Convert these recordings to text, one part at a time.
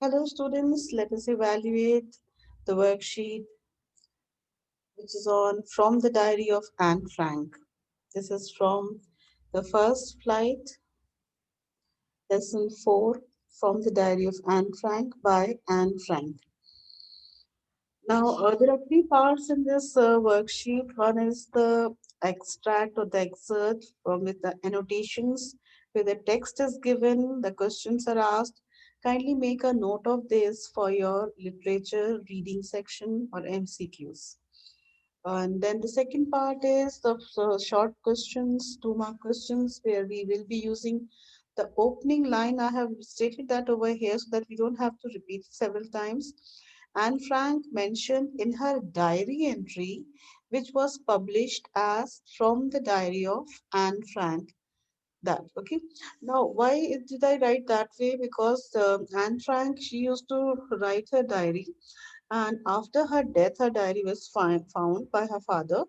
Hello students, let us evaluate the worksheet which is on From the Diary of Anne Frank. This is from the first flight, lesson 4, From the Diary of Anne Frank by Anne Frank. Now, there are three parts in this worksheet. One is the extract or the excerpt from with the annotations, where the text is given, the questions are asked. Kindly make a note of this for your literature reading section or MCQs. And then the second part is the short questions, 2 mark questions, where we will be using the opening line. I have stated that over here so that we don't have to repeat it several times. Anne Frank mentioned in her diary entry, which was published as From the Diary of Anne Frank. That okay. Now, why did I write that way? Because Anne Frank, she used to write her diary, and after her death, her diary was found by her father,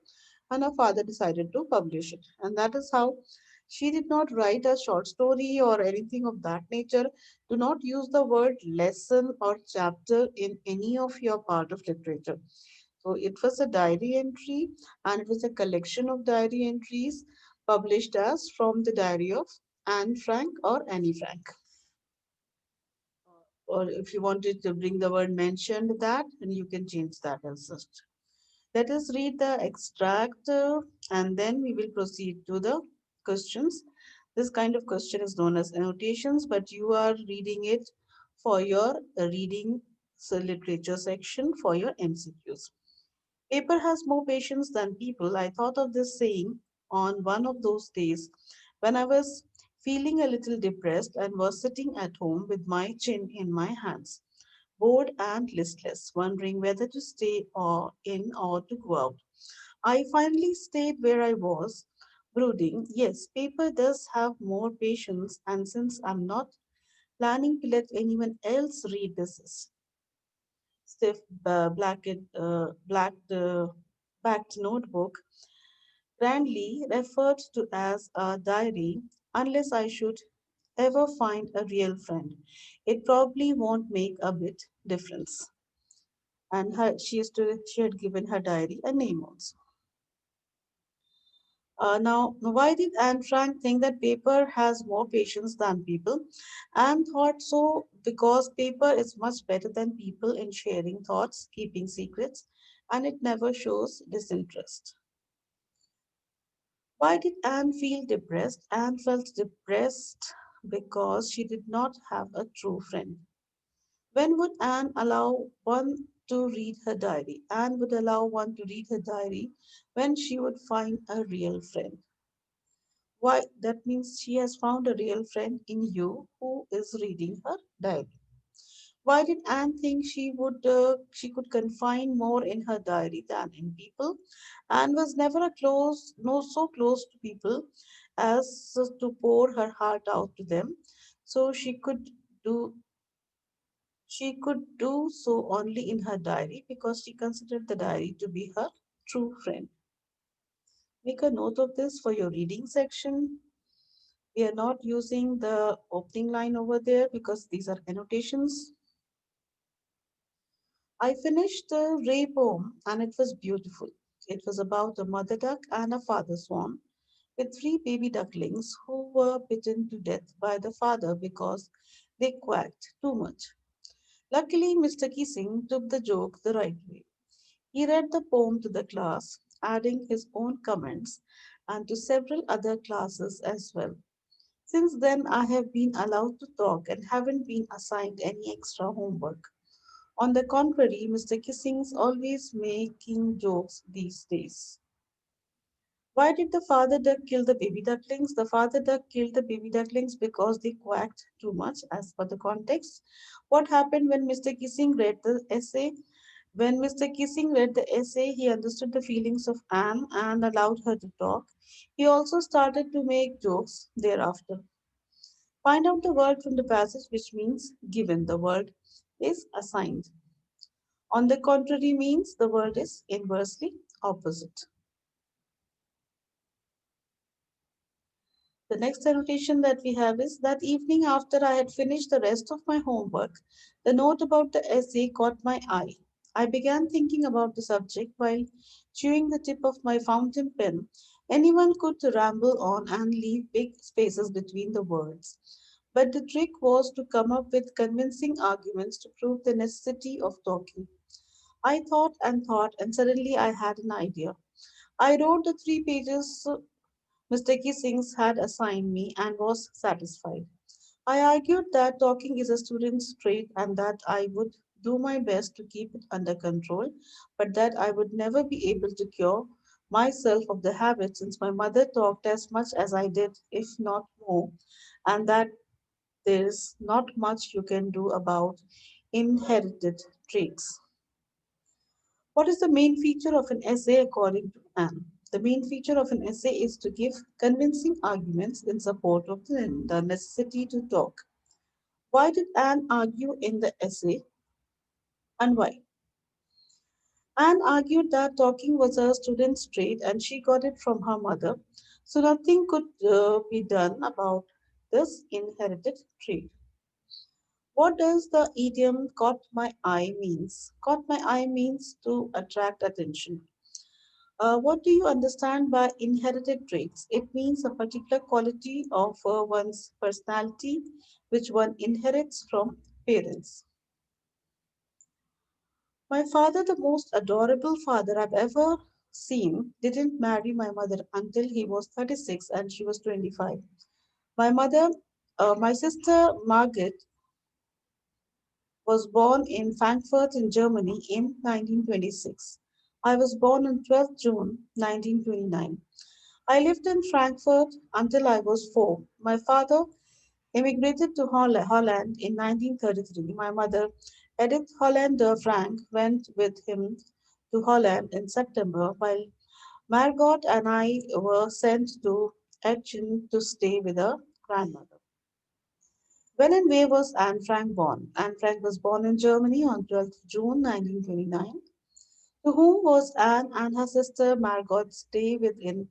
and her father decided to publish it. And that is how she did not write a short story or anything of that nature. Do not use the word lesson or chapter in any of your part of literature. So it was a diary entry, and it was a collection of diary entries published as From the Diary of Anne Frank or Annie Frank. Or if you wanted to bring the word mentioned that, then you can change that as such. Let us read the extract and then we will proceed to the questions. This kind of question is known as annotations, but you are reading it for your reading literature section for your MCQs. Paper has more patience than people. I thought of this saying on one of those days when I was feeling a little depressed and was sitting at home with my chin in my hands, bored and listless, wondering whether to stay or in or to go out. I finally stayed where I was, brooding. Yes, paper does have more patience, and since I'm not planning to let anyone else read this stiff blacked backed notebook, grandly referred to as a diary, unless I should ever find a real friend. It probably won't make a bit difference. And she had given her diary a name also. Now, why did Anne Frank think that paper has more patience than people? Anne thought so because paper is much better than people in sharing thoughts, keeping secrets, and it never shows disinterest. Why did Anne feel depressed? Anne felt depressed because she did not have a true friend. When would Anne allow one to read her diary? Anne would allow one to read her diary when she would find a real friend. Why? That means she has found a real friend in you who is reading her diary. Why did Anne think she could confine more in her diary than in people? Anne was never so close to people as to pour her heart out to them. So do she could do so only in her diary because she considered the diary to be her true friend. Make a note of this for your reading section. We are not using the opening line over there because these are annotations. I finished the Ray poem and it was beautiful. It was about a mother duck and a father swan with 3 baby ducklings who were bitten to death by the father because they quacked too much. Luckily, Mr. Kissing took the joke the right way. He read the poem to the class, adding his own comments, and to several other classes as well. Since then, I have been allowed to talk and haven't been assigned any extra homework. On the contrary, Mr. Kissing's always making jokes these days. Why did the father duck kill the baby ducklings? The father duck killed the baby ducklings because they quacked too much, as per the context. What happened when Mr. Kissing read the essay? When Mr. Kissing read the essay, he understood the feelings of Anne and allowed her to talk. He also started to make jokes thereafter. Find out the word from the passage which means given. The word is assigned. On the contrary means the word is inversely opposite. The next annotation that we have is that evening after I had finished the rest of my homework, the note about the essay caught my eye. I began thinking about the subject while chewing the tip of my fountain pen. Anyone could ramble on and leave big spaces between the words. But the trick was to come up with convincing arguments to prove the necessity of talking. I thought, and suddenly I had an idea. I wrote the 3 pages Mr. Kissings had assigned me and was satisfied. I argued that talking is a student's trait and that I would do my best to keep it under control, but that I would never be able to cure myself of the habit since my mother talked as much as I did, if not more, and that there's not much you can do about inherited traits. What is the main feature of an essay according to Anne? The main feature of an essay is to give convincing arguments in support of the necessity to talk. Why did Anne argue in the essay and why? Anne argued that talking was a student's trait and she got it from her mother, so nothing could be done about this inherited trait. What does the idiom caught my eye means? Caught my eye means to attract attention. What do you understand by inherited traits? It means a particular quality of one's personality which one inherits from parents. My father, the most adorable father I've ever seen, didn't marry my mother until he was 36 and she was 25. My sister Margaret was born in Frankfurt in Germany in 1926. I was born on 12th June 1929. I lived in Frankfurt until I was 4. My father immigrated to Holland in 1933. My mother, Edith Hollander Frank, went with him to Holland in September, while Margot and I were sent to Aachen to stay with her grandmother. When and where was Anne Frank born? Anne Frank was born in Germany on 12th June 1929. To whom was Anne and her sister Margot stay with in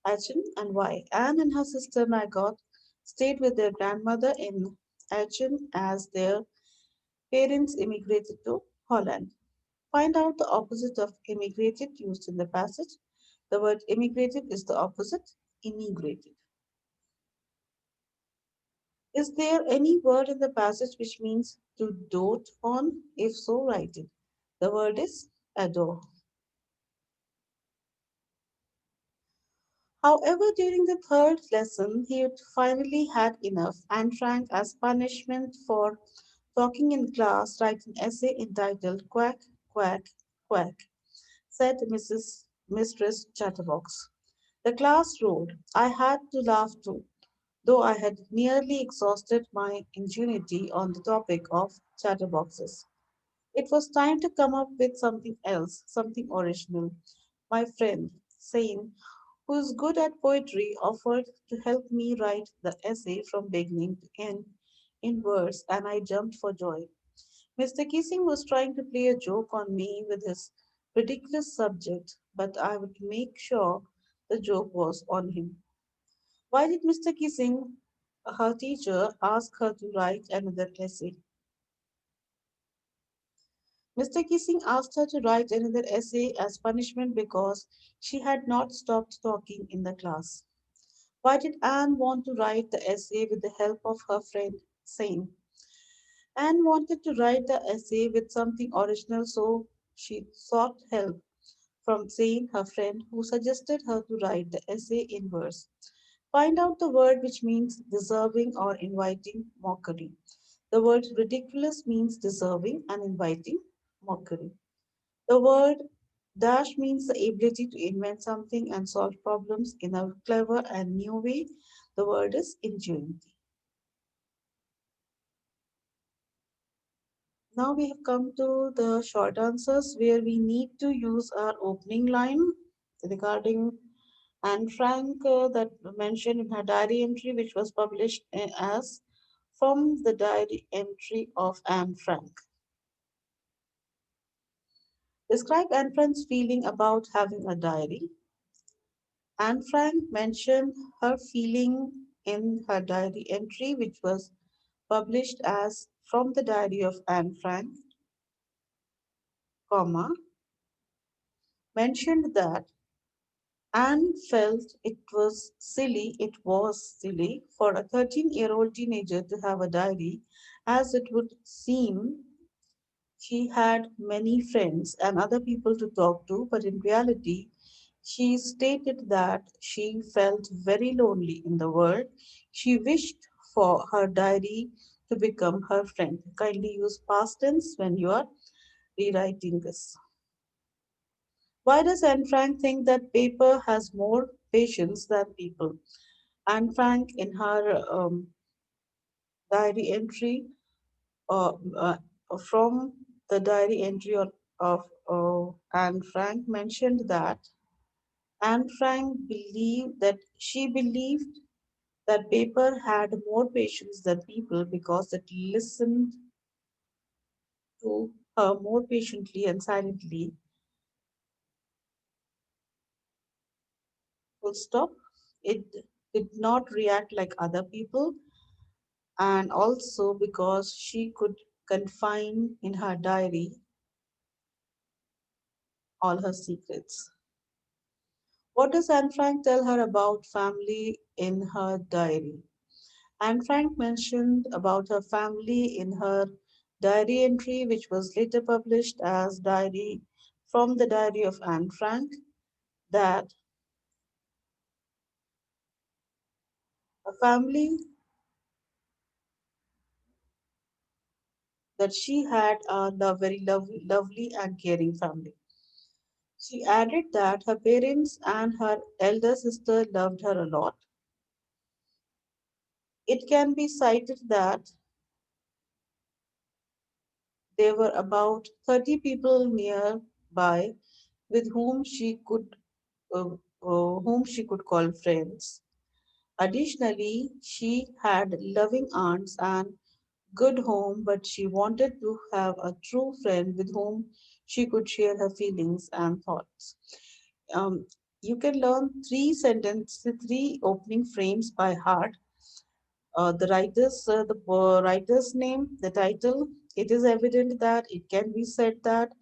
Aachen and why? Anne and her sister Margot stayed with their grandmother in Aachen as their parents immigrated to Holland. Find out the opposite of immigrated used in the passage. The word immigrated is the opposite, immigrated. Is there any word in the passage which means to dote on? If so, write it. The word is adore. However, during the third lesson, he had finally had enough and Frank, as punishment for talking in class, write an essay entitled Quack, Quack, Quack, said Mistress Chatterbox. The class roared. I had to laugh too, though I had nearly exhausted my ingenuity on the topic of chatterboxes. It was time to come up with something else, something original. My friend, Sane, who is good at poetry, offered to help me write the essay from beginning to end in verse, and I jumped for joy. Mr. Kissing was trying to play a joke on me with his ridiculous subject, but I would make sure the joke was on him. Why did Mr. Kissing, her teacher, ask her to write another essay? Mr. Kissing asked her to write another essay as punishment because she had not stopped talking in the class. Why did Anne want to write the essay with the help of her friend Sane? Anne wanted to write the essay with something original, so she sought help from Sane, her friend, who suggested her to write the essay in verse. Find out the word which means deserving or inviting mockery. The word ridiculous means deserving and inviting mockery. The word dash means the ability to invent something and solve problems in a clever and new way. The word is ingenuity. Now we have come to the short answers where we need to use our opening line regarding Anne Frank that mentioned in her diary entry, which was published as from the diary entry of Anne Frank. Describe Anne Frank's feeling about having a diary. Anne Frank mentioned her feeling. in her diary entry, which was published as From the Diary of Anne Frank, comma, mentioned that Anne felt it was silly for a 13-year-old teenager to have a diary, as it would seem she had many friends and other people to talk to, but in reality, she stated that she felt very lonely in the world. She wished for her diary to become her friend. Kindly use past tense when you are rewriting this. Why does Anne Frank think that paper has more patience than people? Anne Frank, in her diary entry, uh, uh, from the diary entry of Anne Frank, mentioned that Anne Frank believed that paper had more patience than people because it listened to her more patiently and silently. Full stop. It did not react like other people, and also because she could confine in her diary all her secrets. What does Anne Frank tell her about family in her diary? Anne Frank mentioned about her family in her diary entry, which was later published as Diary from the Diary of Anne Frank, that a family that she had a very lovely and caring family. She added that her parents and her elder sister loved her a lot. It can be cited that there were about 30 people nearby with uh, whom she could call friends. Additionally, she had loving aunts and good home, but she wanted to have a true friend with whom she could share her feelings and thoughts. Um, you can learn three opening frames by heart. The writer's name, the title. It is evident that it can be said that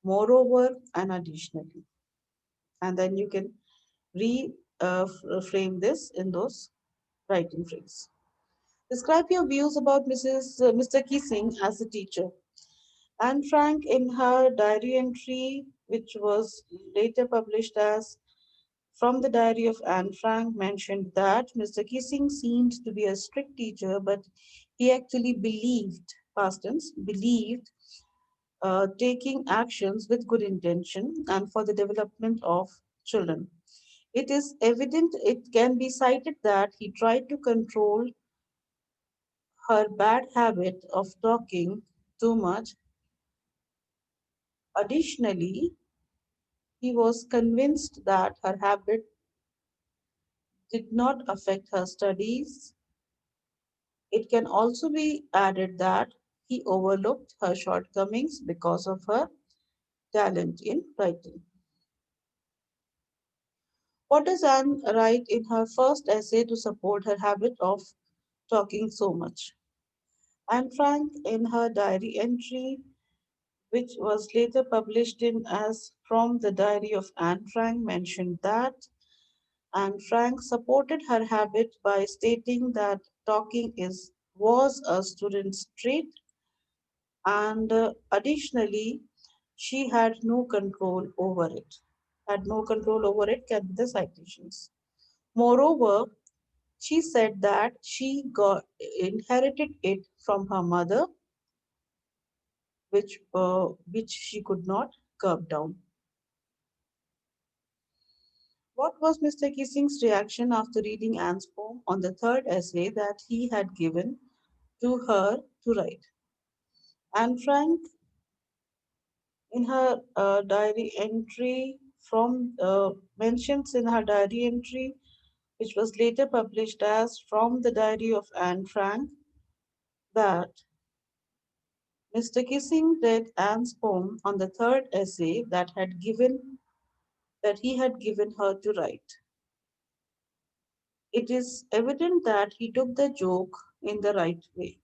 moreover and additionally, and then you can frame this in those writing frames. Describe your views about Mr. Keesing as a teacher. Anne Frank, in her diary entry, which was later published as From the Diary of Anne Frank, mentioned that Mr. Keesing seemed to be a strict teacher, but he actually past tense, believed taking actions with good intention and for the development of children. It is evident, it can be cited that he tried to control her bad habit of talking too much. Additionally, he was convinced that her habit did not affect her studies. It can also be added that he overlooked her shortcomings because of her talent in writing. What does Anne write in her first essay to support her habit of talking so much? Anne Frank, in her diary entry, which was later published in as From the Diary of Anne Frank, mentioned that Anne Frank supported her habit by stating that talking is was a student's trait, and additionally, she had no control over it. Had no control over it can be the citations. Moreover, she said that she got inherited it from her mother, which she could not curb down. What was Mr. Kissing's reaction after reading Anne's poem on the third essay that he had given to her to write? Anne Frank, in her diary entry mentions in her diary entry, which was later published as From the Diary of Anne Frank, that Mr. Kissing read Anne's poem on the third essay that he had given her to write. It is evident that he took the joke in the right way.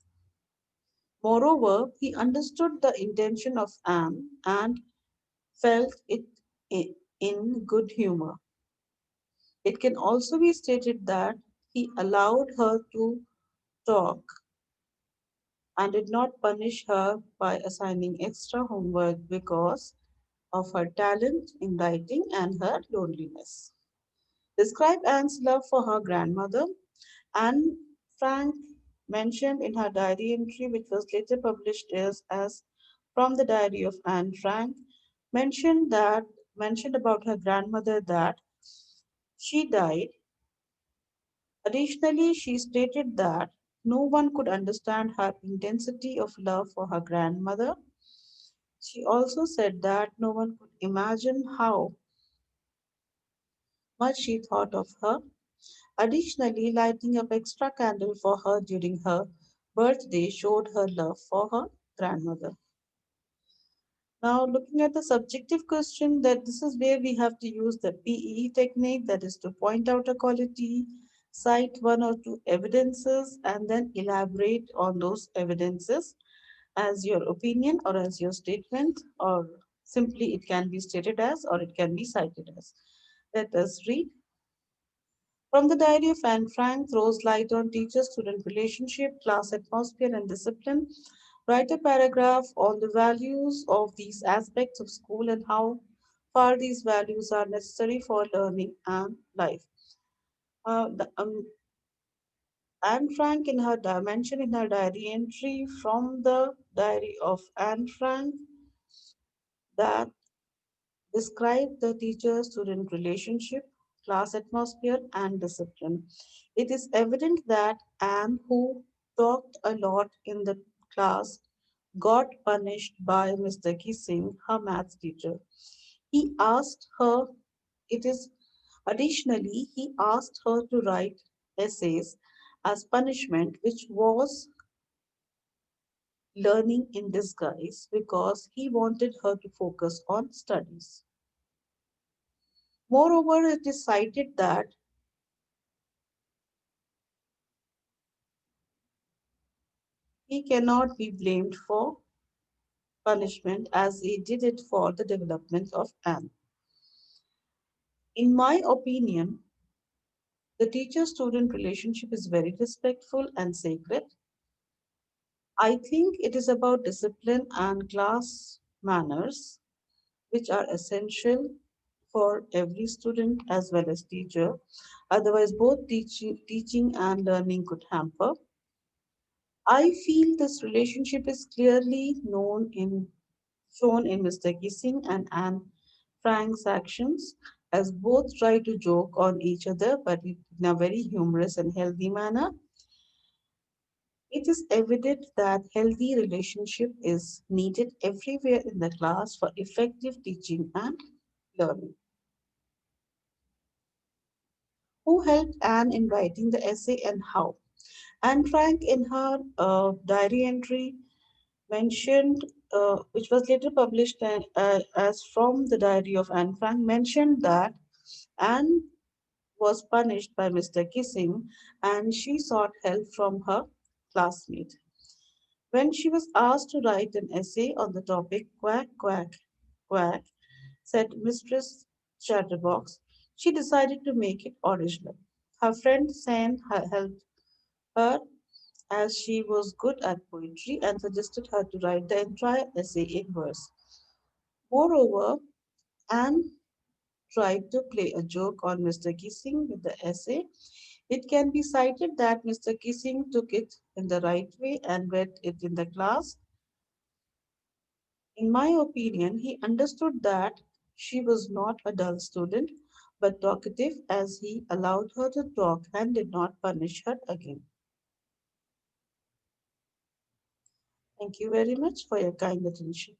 Moreover, he understood the intention of Anne and felt it in good humor. It can also be stated that he allowed her to talk and did not punish her by assigning extra homework because of her talent in writing and her loneliness. Describe Anne's love for her grandmother. Anne Frank mentioned in her diary entry, which was later published as From the Diary of Anne Frank, mentioned about her grandmother that she died. Additionally, she stated that no one could understand her intensity of love for her grandmother. She also said that no one could imagine how much she thought of her. Additionally, lighting up extra candle for her during her birthday showed her love for her grandmother. Now, looking at the subjective question, that this is where we have to use the PE technique, that is to point out a quality, cite one or two evidences, and then elaborate on those evidences as your opinion or as your statement, or simply it can be stated as or it can be cited as. Let us read. From the Diary of Anne Frank throws light on teacher-student relationship, class atmosphere, and discipline. Write a paragraph on the values of these aspects of school and how far these values are necessary for learning and life. The, Anne Frank in her mention in her diary entry from the Diary of Anne Frank that describe the teacher-student relationship, class atmosphere, and discipline. It is evident that Anne, who talked a lot in the class, got punished by Mr. Kissing, her maths teacher. He asked her, it is additionally, he asked her to write essays as punishment, which was learning in disguise because he wanted her to focus on studies. Moreover, it is cited that he cannot be blamed for punishment as he did it for the development of Anne. In my opinion, the teacher student relationship is very respectful and sacred. I think it is about discipline and class manners, which are essential for every student as well as teacher. Otherwise, both teaching and learning could hamper. I feel this relationship is clearly shown in Mr. Kissing and Anne Frank's actions, as both try to joke on each other but in a very humorous and healthy manner. It is evident that healthy relationship is needed everywhere in the class for effective teaching and learning. Who helped Anne in writing the essay and how? Anne Frank, in her diary entry, mentioned, which was later published as From the Diary of Anne Frank, mentioned that Anne was punished by Mr. Kissing and she sought help from her classmate. When she was asked to write an essay on the topic Quack, Quack, Quack, said Mistress Chatterbox, she decided to make it original. Her friend Sam helped her as she was good at poetry and suggested her to write the entire essay in verse. Moreover, Anne tried to play a joke on Mr. Kissing with the essay. It can be cited that Mr. Kissing took it in the right way and read it in the class. In my opinion, he understood that she was not a dull student but talkative as he allowed her to talk and did not punish her again. Thank you very much for your kind attention.